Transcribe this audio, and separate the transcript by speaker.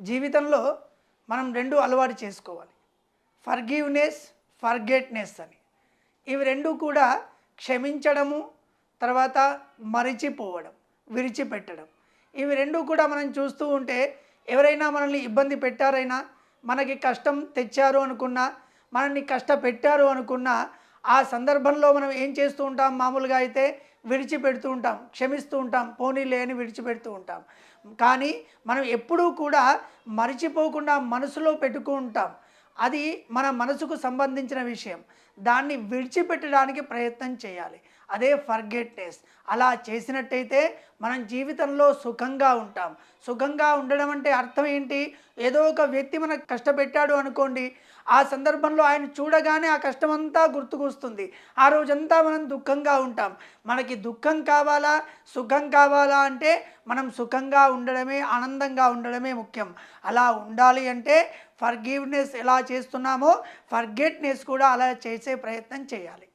Speaker 1: జీవితంలో మనం 2 అలవాటు చేసుకోవాలి. ఫర్‌గివ్‌నెస్, ఫర్‌గెట్‌నెస్ అని. ఇవి 2 కూడా క్షమించడము, తర్వాత మరిచిపోవడం, విడిచిపెట్టడం. ఇవి 2 కూడా మనం చూస్తూ ఉంటే ఎవరైనా మనల్ని ఇబ్బంది పెట్టారైనా, మనకి కష్టం తెచ్చారు అనుకున్నా, మనల్ని కష్టపెట్టారు అనుకున్నా, ఆ సందర్భంలో మనం ఏం చేస్తూ ఉంటాం, మామూలుగా అయితే విడిచిపెడుతూ ఉంటాం, క్షమిస్తూ ఉంటాం, పోనీలే అని విడిచిపెడుతూ ఉంటాం. కానీ మనం ఎప్పుడూ కూడా మరిచిపోకుండా మనసులో పెట్టుకుంటాం. అది మన మనసుకు సంబంధించిన విషయం. దాన్ని విడిచిపెట్టడానికి ప్రయత్నం చేయాలి. అదే ఫర్‌గెట్‌నెస్. అలా చేసినట్టయితే మనం జీవితంలో సుఖంగా ఉంటాం. సుఖంగా ఉండడం అంటే అర్థం ఏంటి? ఏదో ఒక వ్యక్తి మనకు కష్టపెట్టాడు అనుకోండి, ఆ సందర్భంలో ఆయన చూడగానే ఆ కష్టమంతా గుర్తుకొస్తుంది. ఆ రోజంతా మనం దుఃఖంగా ఉంటాం. మనకి దుఃఖం కావాలా, సుఖం కావాలా అంటే మనం సుఖంగా ఉండడమే, ఆనందంగా ఉండడమే ముఖ్యం. అలా ఉండాలి అంటే ఫర్‌గివ్‌నెస్ ఎలా చేస్తున్నామో ఫర్‌గెట్‌నెస్ కూడా అలా చేసే ప్రయత్నం చేయాలి.